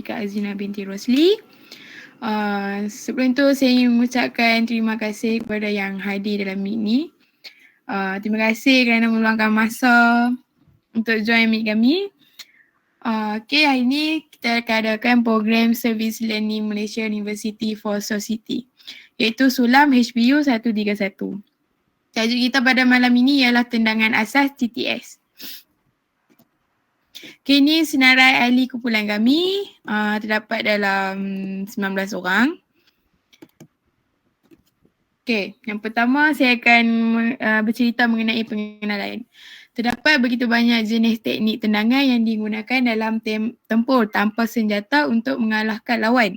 Kak Azina binti Rosli. Sebelum tu saya ingin mengucapkan terima kasih kepada yang hadir dalam meet ni. Terima kasih kerana meluangkan masa untuk join meet kami. Okay, hari ni kita akan adakan program Service Learning Malaysia University for Society, iaitu SULAM HBU 131. Tajuk kita pada malam ini ialah tendangan asas TTS. Okay, ini senarai ahli kumpulan kami, terdapat dalam 19 orang. Okay, yang pertama saya akan bercerita mengenai pengenalan. Terdapat begitu banyak jenis teknik tendangan yang digunakan dalam tempur tanpa senjata untuk mengalahkan lawan.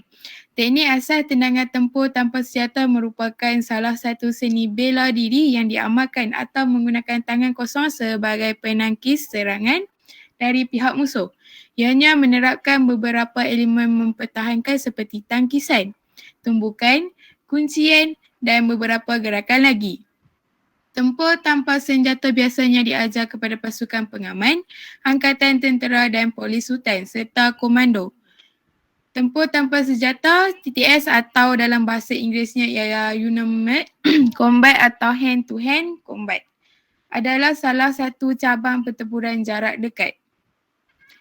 Teknik asas tendangan tempur tanpa senjata merupakan salah satu seni bela diri yang diamalkan atau menggunakan tangan kosong sebagai penangkis serangan dari pihak musuh. Ianya menerapkan beberapa elemen mempertahankan seperti tangkisan, tumbukan, kuncian dan beberapa gerakan lagi. Tempur tanpa senjata biasanya diajar kepada pasukan pengaman, angkatan tentera dan polis hutan serta komando. Tempur tanpa senjata TTS atau dalam bahasa Inggerisnya ialah Unarmed Combat atau Hand to Hand Combat adalah salah satu cabang pertempuran jarak dekat.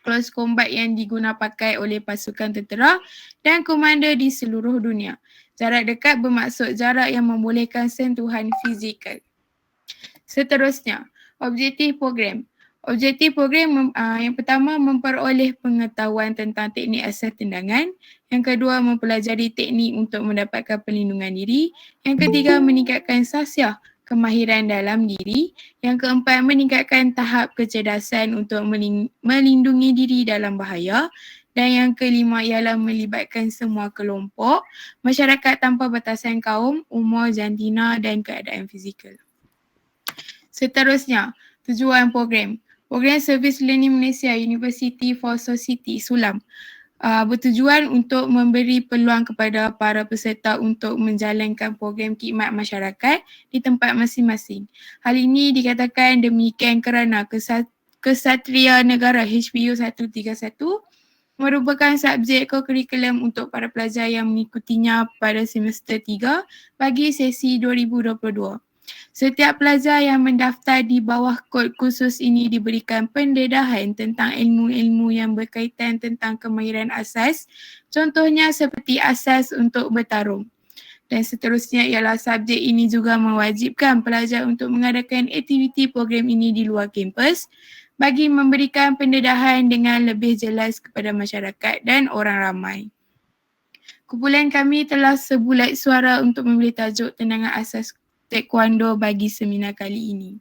Close combat yang digunakan pakai oleh pasukan tentera dan komando di seluruh dunia. Jarak dekat bermaksud jarak yang membolehkan sentuhan fizikal. Seterusnya, objektif program. Objektif program yang pertama memperoleh pengetahuan tentang teknik asas tendangan. Yang kedua, mempelajari teknik untuk mendapatkan perlindungan diri. Yang ketiga, meningkatkan sasiah kemahiran dalam diri. Yang keempat, meningkatkan tahap kecerdasan untuk melindungi diri dalam bahaya. Dan yang kelima ialah melibatkan semua kelompok, masyarakat tanpa batasan kaum, umur, jantina dan keadaan fizikal. Seterusnya, tujuan program. Program Service Learning Malaysia University for Society SULAM bertujuan untuk memberi peluang kepada para peserta untuk menjalankan program khidmat masyarakat di tempat masing-masing. Hal ini dikatakan demikian kerana Kesatria Negara HBU 131 merupakan subjek kokurikulum untuk para pelajar yang mengikutinya pada semester 3 bagi sesi 2022. Setiap pelajar yang mendaftar di bawah kod khusus ini diberikan pendedahan tentang ilmu-ilmu yang berkaitan tentang kemahiran asas, contohnya seperti asas untuk bertarung. Dan seterusnya ialah subjek ini juga mewajibkan pelajar untuk mengadakan aktiviti program ini di luar kampus bagi memberikan pendedahan dengan lebih jelas kepada masyarakat dan orang ramai. Kumpulan kami telah sebulat suara untuk memberi tajuk tendangan asas Taekwondo bagi seminar kali ini.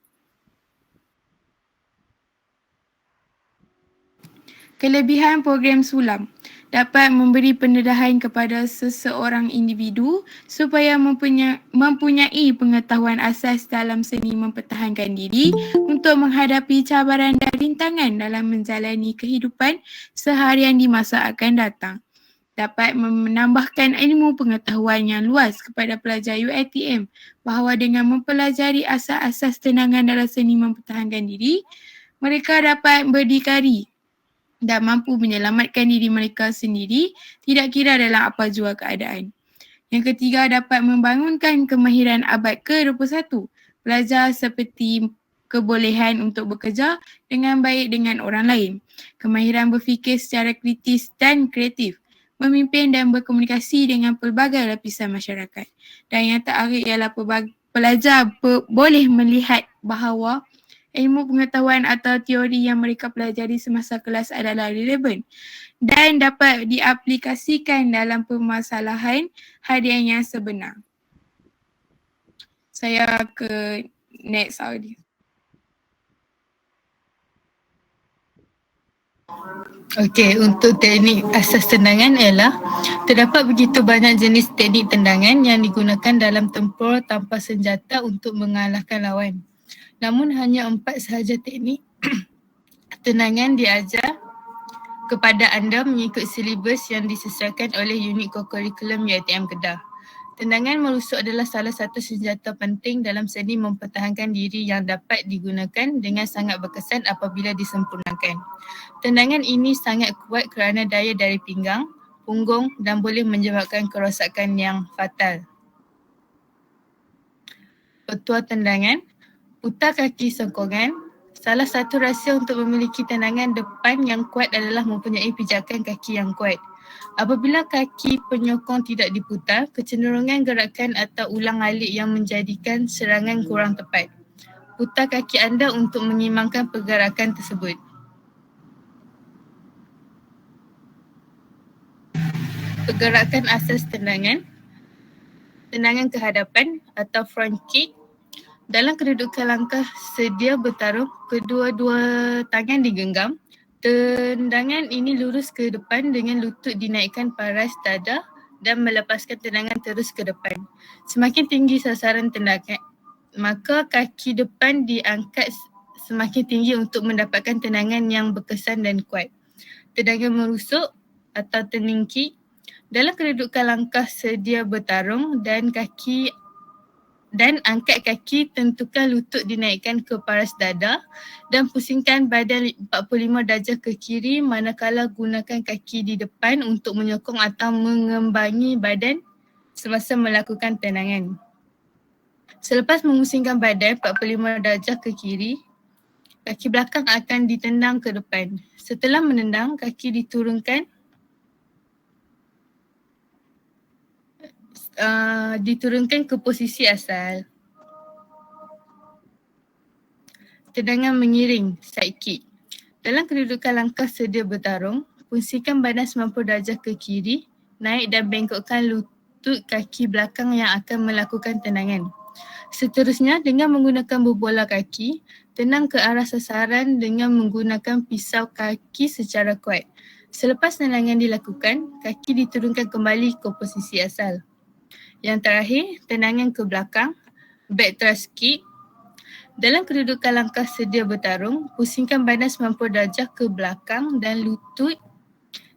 Kelebihan program SULAM dapat memberi pendedahan kepada seseorang individu supaya mempunyai pengetahuan asas dalam seni mempertahankan diri untuk menghadapi cabaran dan rintangan dalam menjalani kehidupan seharian di masa akan datang. Dapat menambahkan ilmu pengetahuan yang luas kepada pelajar UiTM bahawa dengan mempelajari asas-asas tendangan dalam seni mempertahankan diri, mereka dapat berdikari dan mampu menyelamatkan diri mereka sendiri tidak kira dalam apa jua keadaan. Yang ketiga, dapat membangunkan kemahiran abad ke-21. Pelajar seperti kebolehan untuk bekerja dengan baik dengan orang lain, kemahiran berfikir secara kritis dan kreatif, memimpin dan berkomunikasi dengan pelbagai lapisan masyarakat. Dan yang terakhir ialah pelajar boleh melihat bahawa ilmu pengetahuan atau teori yang mereka pelajari semasa kelas adalah relevan dan dapat diaplikasikan dalam permasalahan harian yang sebenar. Saya ke next audio. Okey, untuk teknik asas tendangan ialah terdapat begitu banyak jenis teknik tendangan yang digunakan dalam tempur tanpa senjata untuk mengalahkan lawan. Namun hanya 4 sahaja teknik tendangan diajar kepada anda mengikut silibus yang disesuaikan oleh unit kokurikulum UiTM Kedah. Tendangan merusuk adalah salah satu senjata penting dalam seni mempertahankan diri yang dapat digunakan dengan sangat berkesan apabila disempurnakan. Tendangan ini sangat kuat kerana daya dari pinggang, punggung dan boleh menyebabkan kerosakan yang fatal. Petua tendangan, putar kaki sokongan. Salah satu rahsia untuk memiliki tendangan depan yang kuat adalah mempunyai pijakan kaki yang kuat. Apabila kaki penyokong tidak diputar, kecenderungan gerakan atau ulang-alik yang menjadikan serangan kurang tepat. Putar kaki anda untuk mengimbangkan pergerakan tersebut. Pergerakan asas tendangan, tendangan ke hadapan atau front kick. Dalam kedudukan langkah sedia bertarung, kedua-dua tangan digenggam. Tendangan ini lurus ke depan dengan lutut dinaikkan paras dada dan melepaskan tendangan terus ke depan. Semakin tinggi sasaran tendangan, maka kaki depan diangkat semakin tinggi untuk mendapatkan tendangan yang berkesan dan kuat. Tendangan merusuk atau turning kick. Dalam kedudukan langkah sedia bertarung dan angkat kaki, tentukan lutut dinaikkan ke paras dada dan pusingkan badan 45 darjah ke kiri, manakala gunakan kaki di depan untuk menyokong atau mengembangi badan semasa melakukan tendangan. Selepas memusingkan badan 45 darjah ke kiri, kaki belakang akan ditendang ke depan. Setelah menendang, kaki diturunkan ke posisi asal. Tendangan mengiring, side kick. Dalam kedudukan langkah sedia bertarung, pusingkan badan 90 darjah ke kiri, naik dan bengkokkan lutut kaki belakang yang akan melakukan tendangan. Seterusnya, dengan menggunakan berbola kaki, tendang ke arah sasaran dengan menggunakan pisau kaki secara kuat. Selepas tendangan dilakukan, kaki diturunkan kembali ke posisi asal. Yang terakhir, tendangan ke belakang, back thrust kick. Dalam kedudukan langkah sedia bertarung, pusingkan badan 90 darjah ke belakang dan lutut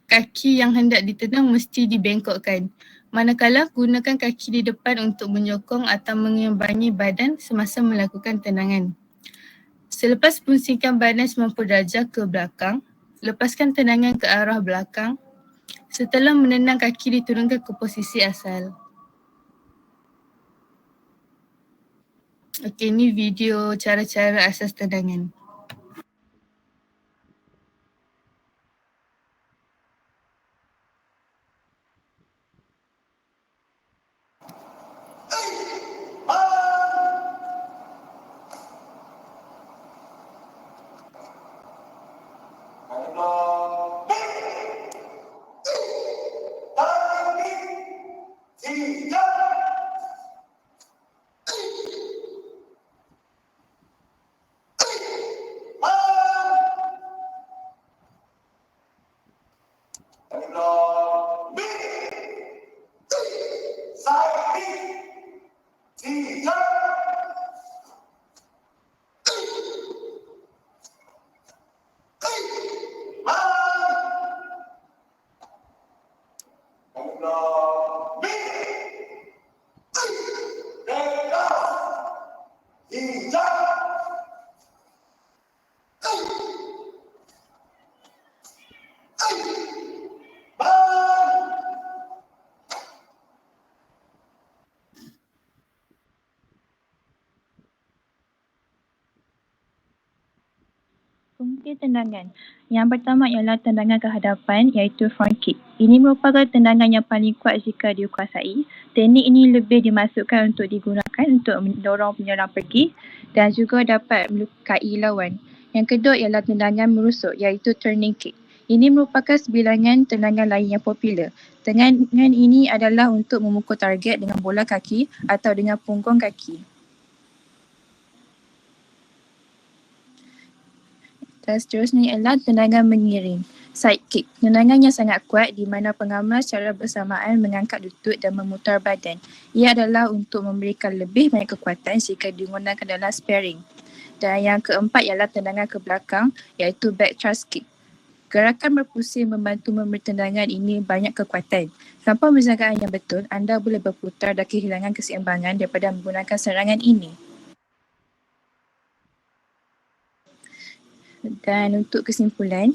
kaki yang hendak ditendang mesti dibengkokkan. Manakala gunakan kaki di depan untuk menyokong atau mengimbangi badan semasa melakukan tendangan. Selepas pusingkan badan 90 darjah ke belakang, lepaskan tendangan ke arah belakang. Setelah menendang, kaki diturunkan ke posisi asal. Okey, ni video cara-cara asas tendangan. Fungsi tendangan. Yang pertama ialah tendangan ke hadapan iaitu front kick. Ini merupakan tendangan yang paling kuat jika dikuasai. Teknik ini lebih dimasukkan untuk digunakan untuk mendorong penyerang pergi dan juga dapat melukai lawan. Yang kedua ialah tendangan merusuk iaitu turning kick. Ini merupakan sebilangan tendangan lain yang popular. Tendangan ini adalah untuk memukul target dengan bola kaki atau dengan punggung kaki. Dan seterusnya ialah tendangan mengiring, side kick. Tendangan yang sangat kuat di mana pengamal secara bersamaan mengangkat lutut dan memutar badan. Ia adalah untuk memberikan lebih banyak kekuatan jika digunakan dalam sparring. Dan yang keempat ialah tendangan ke belakang iaitu back thrust kick. Gerakan berpusing membantu memberi tendangan ini banyak kekuatan. Tanpa penjagaan yang betul, anda boleh berputar dan kehilangan keseimbangan daripada menggunakan serangan ini. Dan untuk kesimpulan,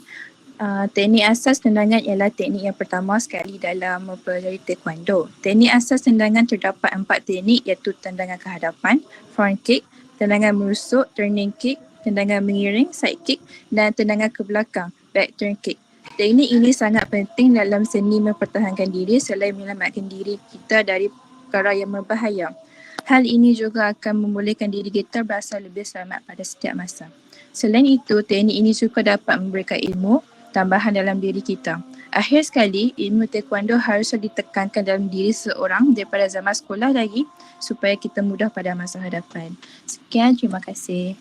teknik asas tendangan ialah teknik yang pertama sekali dalam mempelajari taekwondo. Teknik asas tendangan terdapat 4 teknik iaitu tendangan ke hadapan, front kick, tendangan merusuk, turning kick, tendangan mengiring, side kick dan tendangan ke belakang, back turn kick. Teknik ini sangat penting dalam seni mempertahankan diri selain menyelamatkan diri kita dari perkara yang berbahaya. Hal ini juga akan membolehkan diri kita berasa lebih selamat pada setiap masa. Selain itu, teknik ini juga dapat memberikan ilmu tambahan dalam diri kita. Akhir sekali, ilmu taekwondo haruslah ditekankan dalam diri seorang daripada zaman sekolah lagi supaya kita mudah pada masa hadapan. Sekian, terima kasih.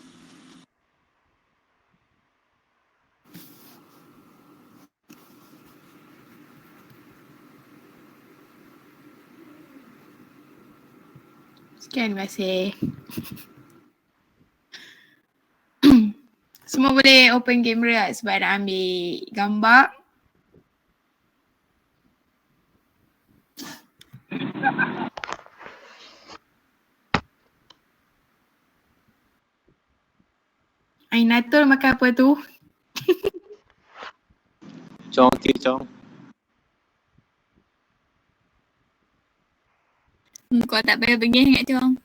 Sekian, terima kasih. Semua boleh open kamera sebab nak ambil gambar. Ainatul makan apa tu? Chong, okey Chong. Kau tak payah pergi ingat Chong.